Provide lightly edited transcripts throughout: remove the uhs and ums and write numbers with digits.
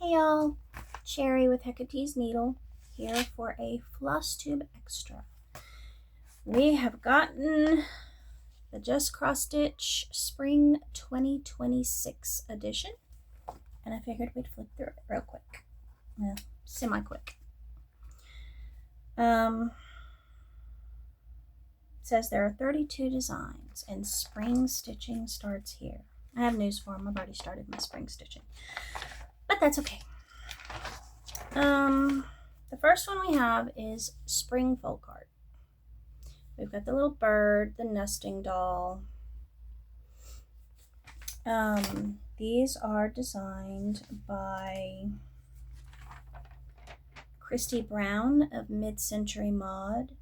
Hey y'all, Cherry with Hecate's Needle here for a Flosstube Extra. We have gotten the Just Cross Stitch Spring 2026 edition, and I figured we'd flip through it real quick, well, semi-quick. It says there are 32 designs and spring stitching starts here. I have news for them. I've already started my spring stitching, but that's okay. The first one we have is Spring Folk Art. We've got the little bird, the nesting doll. These are designed by Christy Brown of Mid-Century Mod.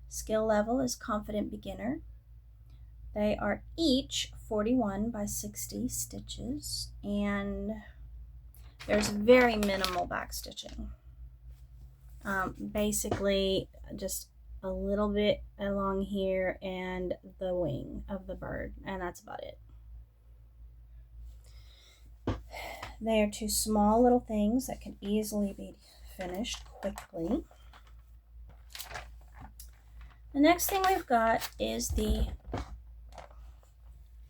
Skill level is Confident Beginner. They are each 41 by 60 stitches, and there's very minimal back stitching. Basically just a little bit along here and the wing of the bird, and that's about it. They are two small little things that can easily be finished quickly. The next thing we've got is the,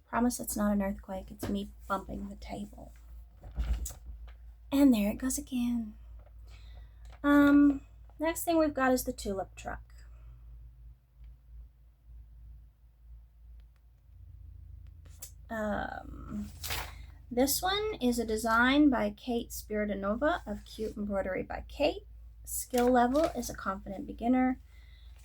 promise it's not an earthquake, it's me bumping the table. And there it goes again. Next thing we've got is the tulip truck. This one is a design by Kate Spiridanova of Cute Embroidery by Kate. Skill level is a Confident Beginner,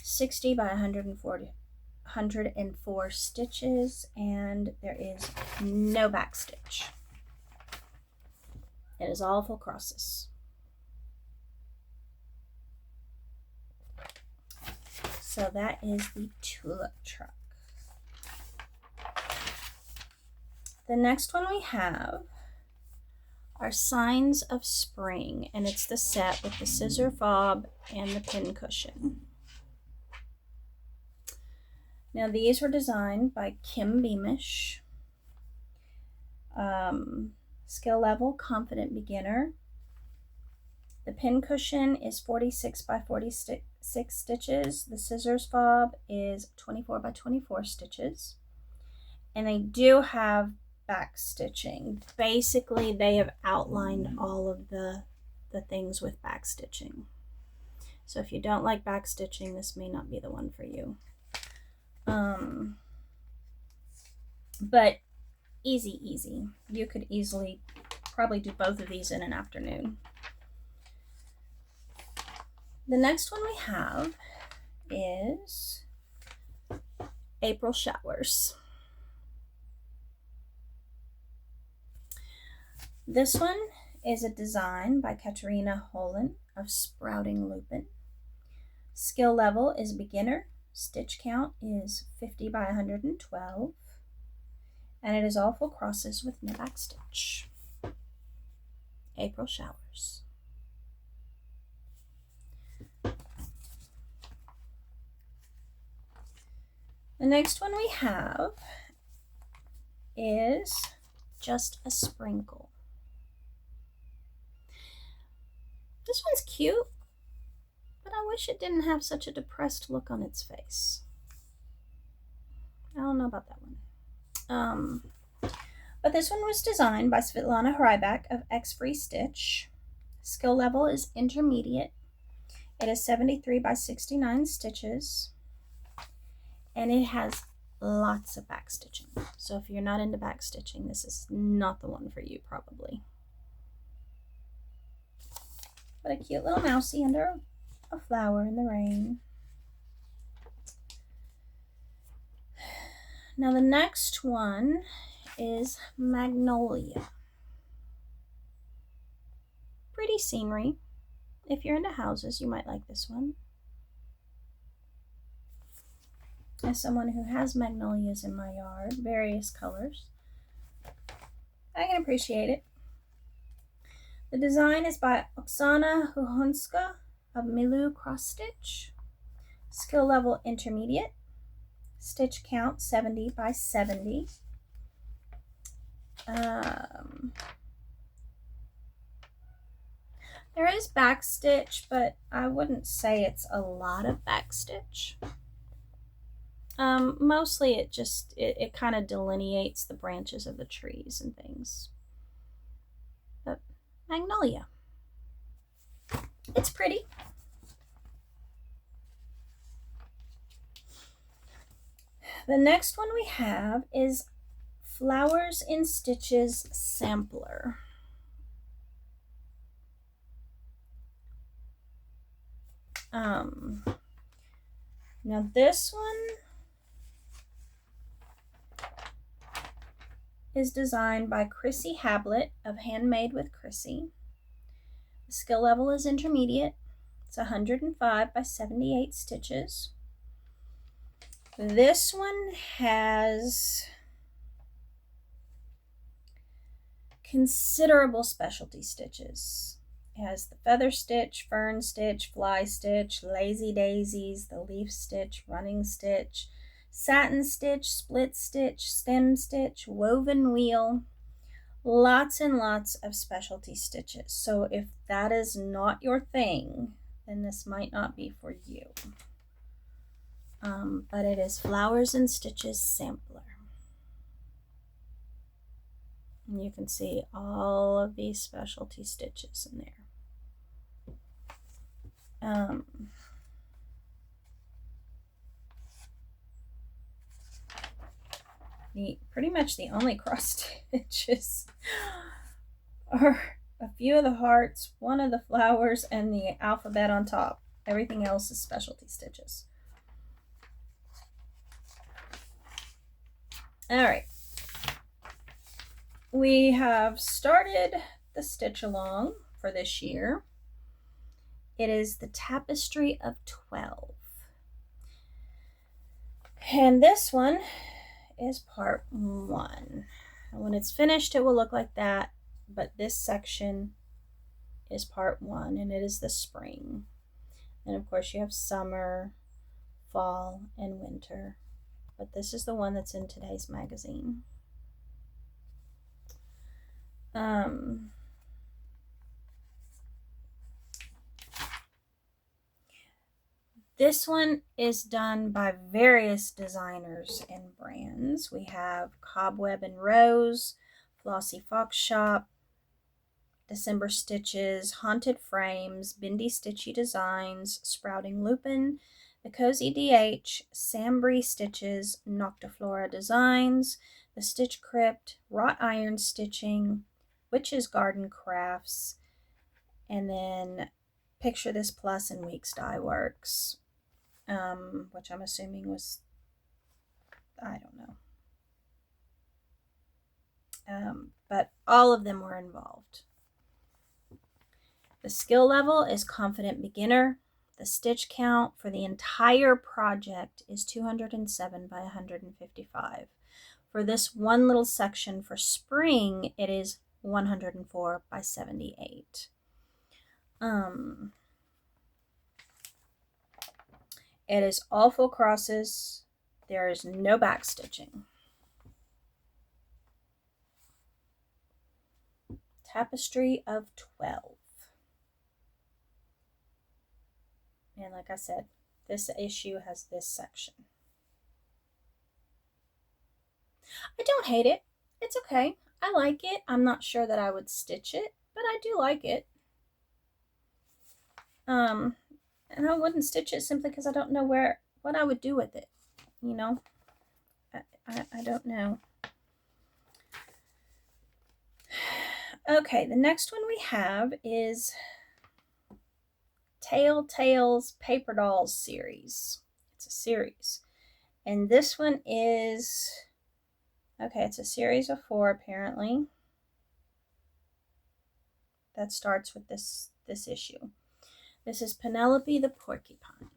60 by 104 stitches, and there is no back stitch. It is all full crosses. So that is the tulip truck. The next one we have are Signs of Spring, and it's the set with the scissor fob and the pin cushion. Now these were designed by Kim Beamish. Skill level, Confident Beginner. The pin cushion is 46 by 46 stitches. The scissors fob is 24 by 24 stitches. And they do have back stitching. Basically, they have outlined all of the things with back stitching. So if you don't like back stitching, this may not be the one for you. But easy. You could easily probably do both of these in an afternoon. The next one we have is April Showers. This one is a design by Katarina Holland of Sprouting Lupin. Skill level is Beginner. Stitch count is 50 by 112. And it is all full crosses with no back stitch. April Showers. The next one we have is Just a Sprinkle. This one's cute, but I wish it didn't have such a depressed look on its face. I don't know about that one. But this one was designed by Svetlana Hrybak of X Free Stitch. Skill level is Intermediate. It is 73 by 69 stitches. And it has lots of back stitching. So if you're not into back stitching, this is not the one for you, probably. But a cute little mousie under a flower in the rain. Now the next one is Magnolia. Pretty scenery. If you're into houses, you might like this one. As someone who has magnolias in my yard, various colors, I can appreciate it. The design is by Oksana Huhonska of Milu Cross Stitch. Skill level Intermediate. Stitch count 70 by 70. There is back stitch, but I wouldn't say it's a lot of back stitch. Mostly it kind of delineates the branches of the trees and things. But magnolia. It's pretty. The next one we have is Flowers in Stitches Sampler. Now this one is designed by Chrissy Hablett of Handmade with Chrissy. The skill level is intermediate. It's 105 by 78 stitches. This one has considerable specialty stitches. It has the feather stitch, fern stitch, fly stitch, lazy daisies, the leaf stitch, running stitch, satin stitch, split stitch, stem stitch, woven wheel, lots and lots of specialty stitches. So if that is not your thing, then this might not be for you. But it is Flowers and Stitches Sampler. And you can see all of these specialty stitches in there. Pretty much the only cross stitches are a few of the hearts, one of the flowers, and the alphabet on top. Everything else is specialty stitches. All right. We have started the stitch along for this year. It is the Tapestry of 12. And this one is part 1. And when it's finished, it will look like that. But this section is part 1, and it is the spring. And of course, you have summer, fall, and winter. But this is the one that's in today's magazine. This one is done by various designers and brands. We have Cobweb and Rose, Flossy Fox Shop, December Stitches, Haunted Frames, Bindi Stitchy Designs, Sprouting Lupin, The Cozy DH, Sambry Stitches, Noctiflora Designs, The Stitch Crypt, Wrought Iron Stitching, Witch's Garden Crafts, and then Picture This Plus and Weeks Dye Works, which I'm assuming was, I don't know. But all of them were involved. The skill level is Confident Beginner. The stitch count for the entire project is 207 by 155. For this one little section for spring, it is 104 by 78. It is all full crosses. There is no back stitching. Tapestry of 12. And like I said, this issue has this section. I don't hate it. It's okay. I like it. I'm not sure that I would stitch it, but I do like it. And I wouldn't stitch it simply because I don't know what I would do with it. You know, I don't know. Okay, the next one we have is Tales Paper Dolls series. It's a series. And this one is, okay, it's a series of 4 apparently. That starts with this issue. This is Penelope the Porcupine.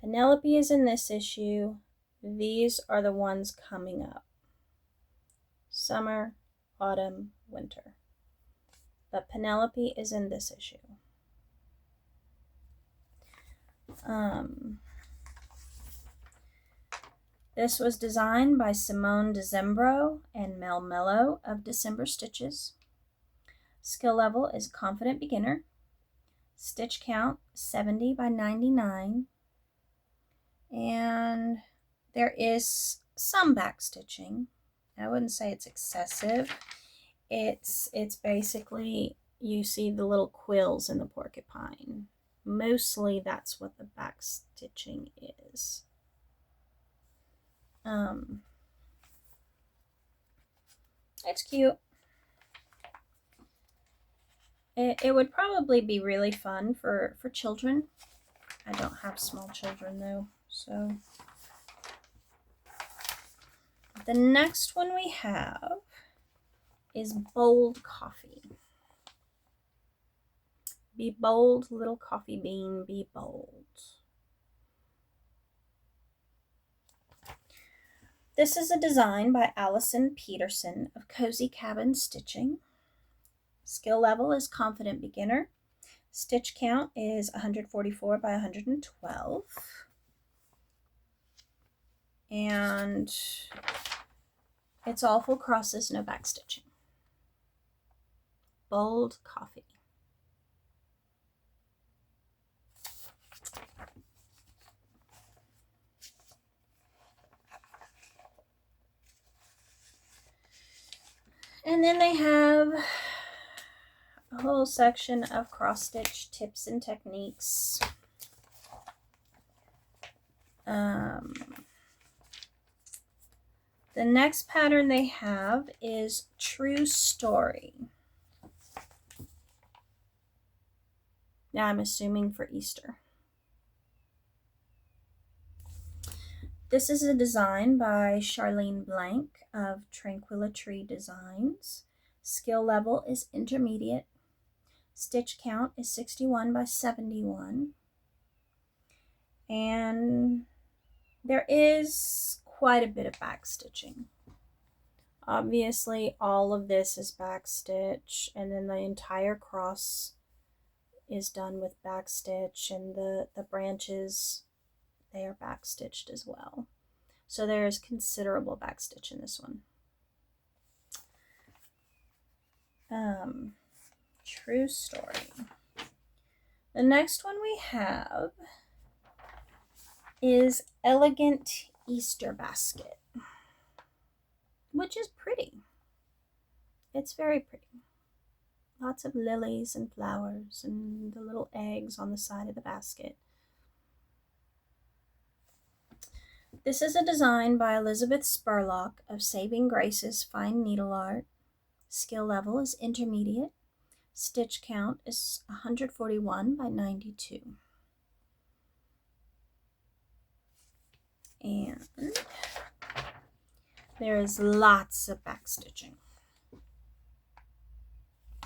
Penelope is in this issue. These are the ones coming up. Summer, autumn, winter. But Penelope is in this issue. This was designed by Simone DeZembro and Mel Mello of December Stitches. Skill level is confident beginner. Stitch count 70 by 99. And there is some back stitching. I wouldn't say it's excessive. It's basically, you see the little quills in the porcupine. Mostly that's what the back stitching is. It's cute. It would probably be really fun for children. I don't have small children though, so. The next one we have is Bold Coffee. Be bold, little coffee bean, be bold. This is a design by Allison Peterson of Cozy Cabin Stitching. Skill level is confident beginner. Stitch count is 144 by 112. And it's all full crosses, no back stitching. Bold Coffee. And then they have a whole section of cross stitch tips and techniques. The next pattern they have is True Story. Now I'm assuming for Easter. This is a design by Charlene Blank of Tranquility Designs. Skill level is intermediate. Stitch count is 61 by 71. And there is quite a bit of back stitching. Obviously, all of this is back stitch, and then the entire cross is done with back stitch, and the branches, they are back stitched as well. So there is considerable back stitch in this one. True Story. The next one we have is Elegant Easter Basket, which is pretty. It's very pretty. Lots of lilies and flowers and the little eggs on the side of the basket. This is a design by Elizabeth Spurlock of Saving Grace's Fine Needle Art. Skill level is intermediate. Stitch count is 141 by 92. And there is lots of back stitching.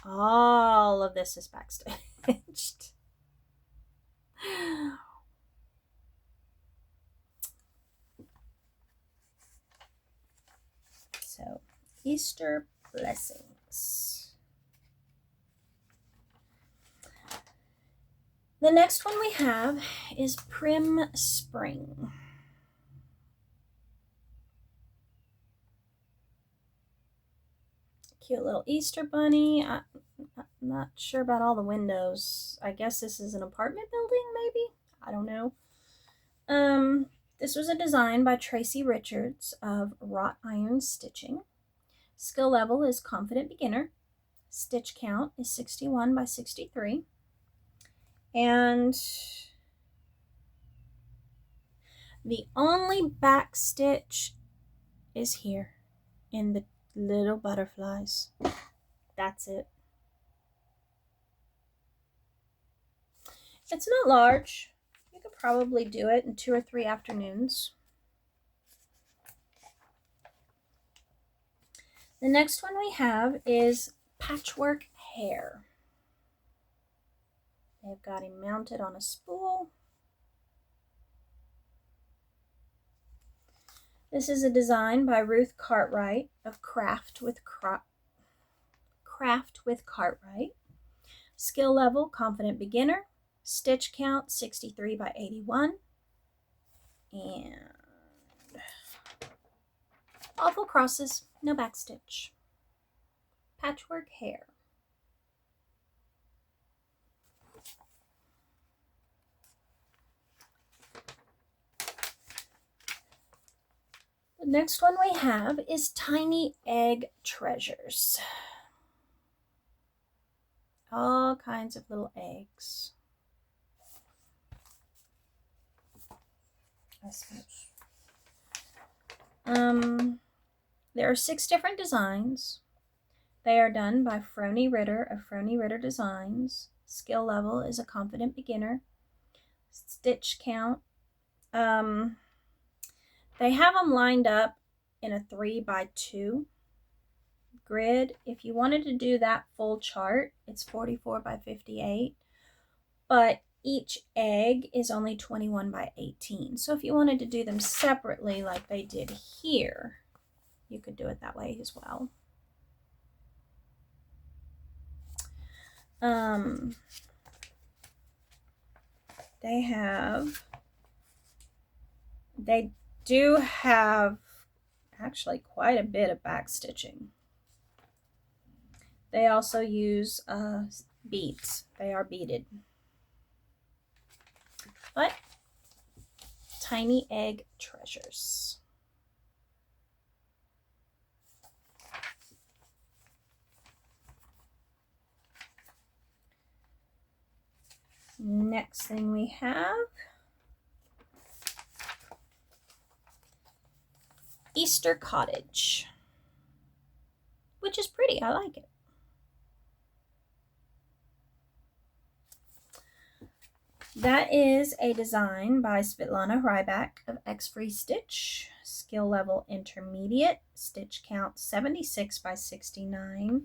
All of this is back stitched. So, Easter blessings. The next one we have is Prim Spring. Cute little Easter bunny. I'm not sure about all the windows. I guess this is an apartment building, maybe? I don't know. This was a design by Tracy Richards of Wrought Iron Stitching. Skill level is confident beginner. Stitch count is 61 by 63. And the only back stitch is here in the little butterflies. That's it. It's not large. You could probably do it in 2 or 3 afternoons. The next one we have is Patchwork Hare. They've got him mounted on a spool. This is a design by Ruth Cartwright of Craft with Cartwright. Skill level, confident beginner. Stitch count, 63 by 81. And all full crosses, no back stitch. Patchwork Hare. The next one we have is Tiny Egg Treasures. All kinds of little eggs. There are 6 different designs. They are done by Frony Ritter of Frony Ritter Designs. Skill level is a confident beginner. Stitch count. They have them lined up in a 3x2 grid. If you wanted to do that full chart, it's 44x58. But each egg is only 21x18. So if you wanted to do them separately like they did here, you could do it that way as well. They do have actually quite a bit of back stitching. They also use beads. They are beaded. But Tiny Egg Treasures. Next thing we have Easter Cottage, which is pretty. I like it. That is a design by Svetlana Ryback of X Free Stitch. Skill level intermediate. Stitch count 76x69.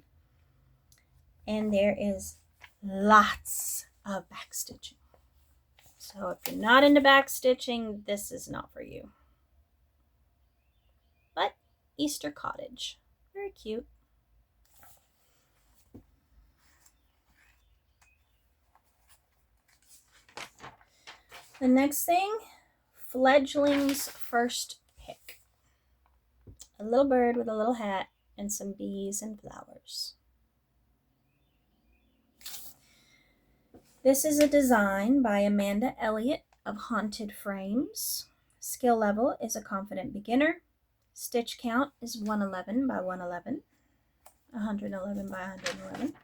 And there is lots of back stitching. So if you're not into back stitching, this is not for you. But Easter Cottage, very cute. The next thing, Fledgling's First Pick. A little bird with a little hat and some bees and flowers. This is a design by Amanda Elliott of Haunted Frames. Skill level is a confident beginner. Stitch count is 111 by 111. 111 by 111.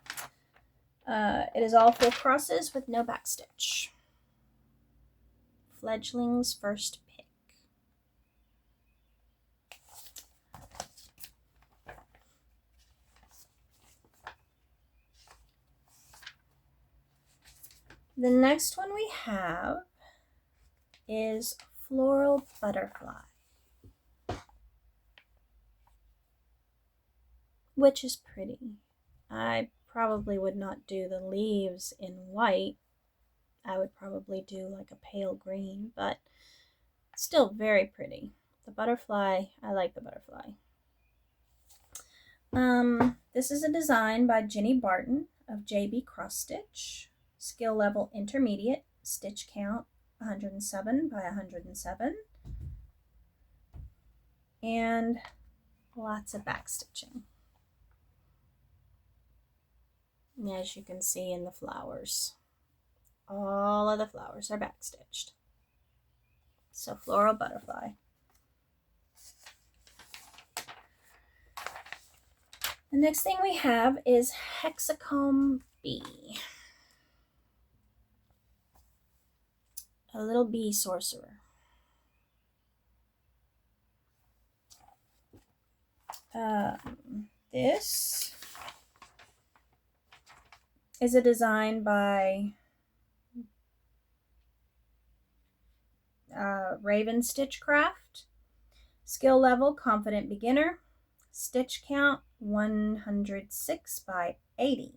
It is all full crosses with no back stitch. Fledgling's First Pick. The next one we have is Floral Butterfly, which is pretty. I probably would not do the leaves in white. I would probably do like a pale green, but still very pretty. The butterfly, I like the butterfly. This is a design by Jenny Barton of JB Cross Stitch. Skill level intermediate. Stitch count 107 by 107. And lots of back stitching. And as you can see in the flowers, all of the flowers are backstitched. So Floral Butterfly. The next thing we have is Hexacomb Bee. A little bee sorcerer. This is a design by Raven Stitchcraft. Skill level, confident beginner. Stitch count, 106 by 80.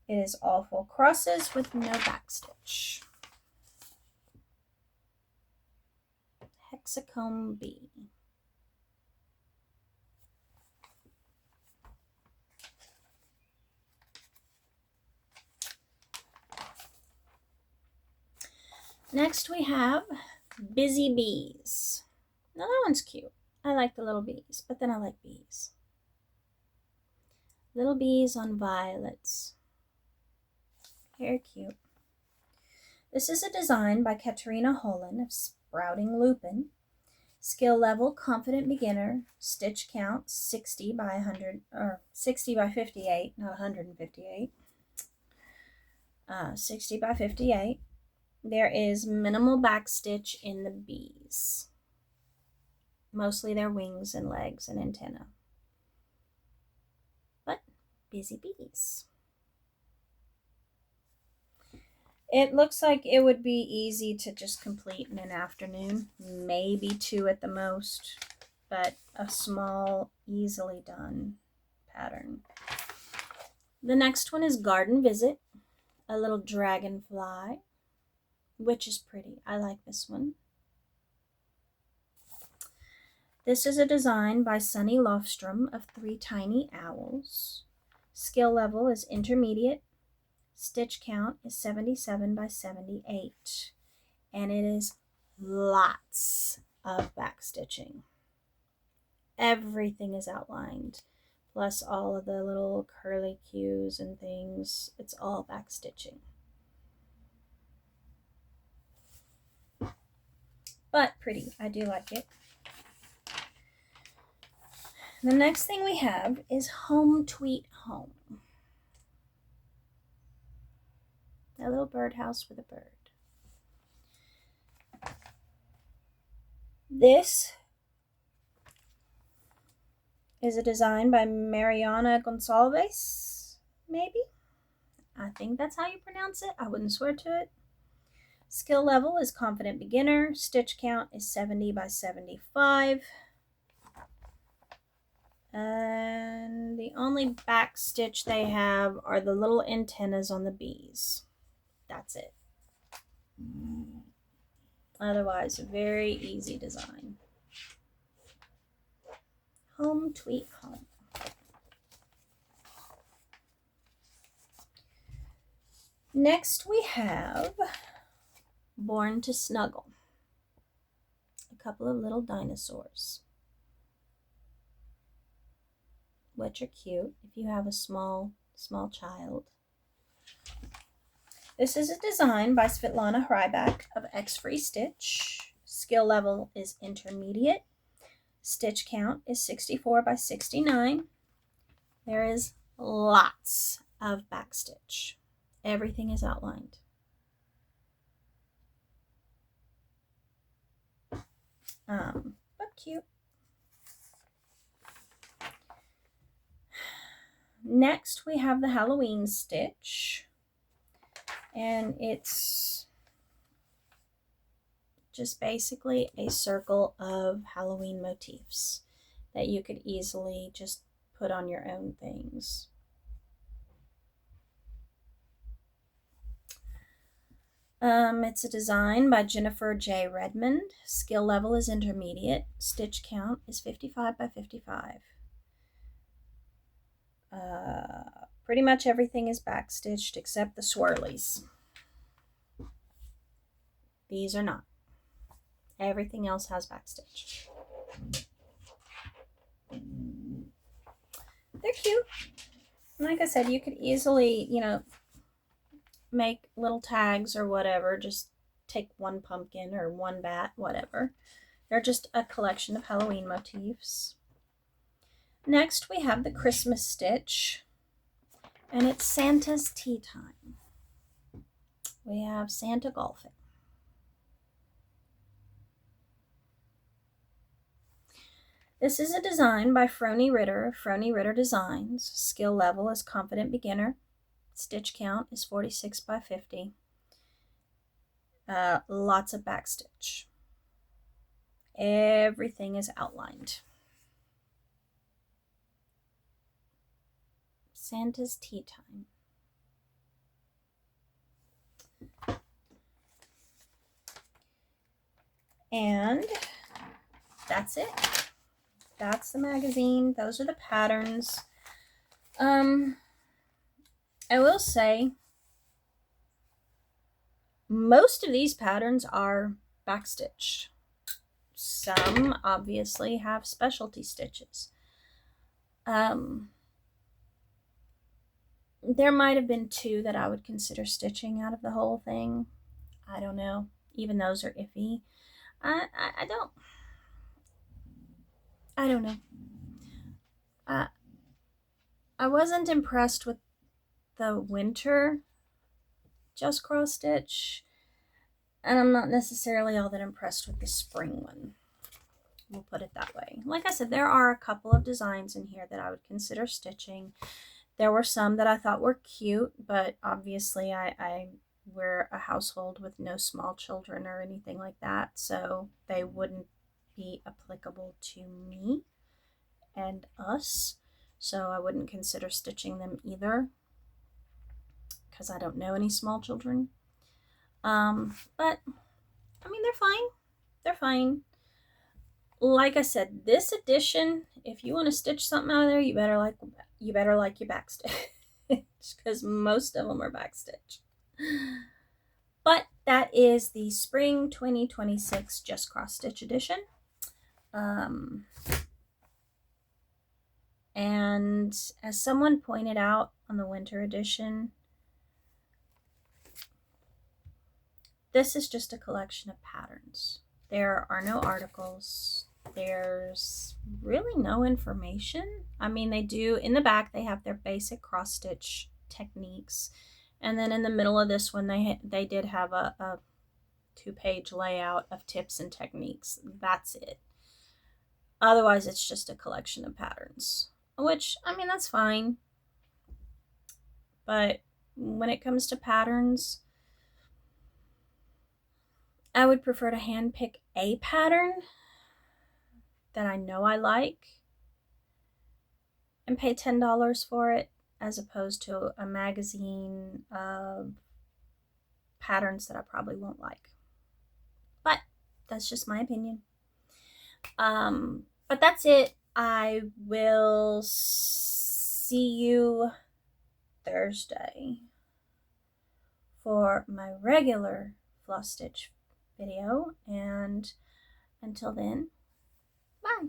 It is all full crosses with no backstitch. Hexacomb Bee. Next we have Busy Bees. Now that one's cute. I like the little bees, but then I like bees. Little bees on violets. Very cute. This is a design by Katerina Holland of Sprouting Lupin. Skill level, confident beginner. Stitch count, 60 by 100, or 60 by 58, not 158. 60 by 58. There is minimal back stitch in the bees. Mostly their wings and legs and antenna. But busy bees. It looks like it would be easy to just complete in an afternoon, maybe 2 at the most, but a small, easily done pattern. The next one is Garden Visit, a little dragonfly, which is pretty. I like this one. This is a design by Sunny Lofstrom of 3 Tiny Owls. Skill level is intermediate. Stitch count is 77 by 78. And it is lots of back stitching. Everything is outlined, plus all of the little curly cues and things. It's all back stitching. But pretty. I do like it. The next thing we have is Home Tweet Home. A little birdhouse with a bird. This is a design by Mariana Gonçalves, maybe? I think that's how you pronounce it. I wouldn't swear to it. Skill level is confident beginner. Stitch count is 70 by 75. And the only back stitch they have are the little antennas on the bees. That's it. Otherwise, a very easy design. Home Tweet Home. Next we have Born to Snuggle. A couple of little dinosaurs, which are cute if you have a small child. This is a design by Svetlana Hrybak of X Free Stitch. Skill level is intermediate. Stitch count is 64 by 69. There is lots of back stitch. Everything is outlined. But cute. Next we have the Halloween stitch, and it's just basically a circle of Halloween motifs that you could easily just put on your own things. It's a design by Jennifer J. Redmond. Skill level is intermediate. Stitch count is 55 by 55. Pretty much everything is backstitched except the swirlies. These are not. Everything else has backstitch. They're cute. Like I said, you could easily, make little tags or whatever. Just take one pumpkin or one bat, whatever. They're just a collection of Halloween motifs. Next, we have the Christmas stitch, and it's Santa's Tea Time. We have Santa golfing. This is a design by Frony Ritter of Frony Ritter Designs. Skill level is confident beginner. Stitch count is 46 by 50. Lots of backstitch. Everything is outlined. Santa's Tea Time. And that's it. That's the magazine. Those are the patterns. I will say most of these patterns are backstitched. Some obviously have specialty stitches. There might have been 2 that I would consider stitching out of the whole thing. I don't know. Even those are iffy. I don't know. I wasn't impressed with the winter just cross stitch, and I'm not necessarily all that impressed with the spring one. We'll put it that way. Like I said, there are a couple of designs in here that I would consider stitching. There were some that I thought were cute, but obviously we're a household with no small children or anything like that, so they wouldn't be applicable to me and us. So I wouldn't consider stitching them either, because I don't know any small children. But I mean, they're fine. They're fine. Like I said, this edition, if you want to stitch something out of there, you better like your backstitch, because most of them are backstitch. But that is the spring 2026 just cross stitch edition. And as someone pointed out on the winter edition, this is just a collection of patterns. There are no articles. There's really no information. I mean, they do, in the back, they have their basic cross stitch techniques. And then in the middle of this one, they did have a 2-page layout of tips and techniques. That's it. Otherwise, it's just a collection of patterns, which, I mean, that's fine. But when it comes to patterns, I would prefer to handpick a pattern that I know I like and pay $10 for it, as opposed to a magazine of patterns that I probably won't like. But that's just my opinion. But that's it. I will see you Thursday for my regular floss stitch video, and until then, bye.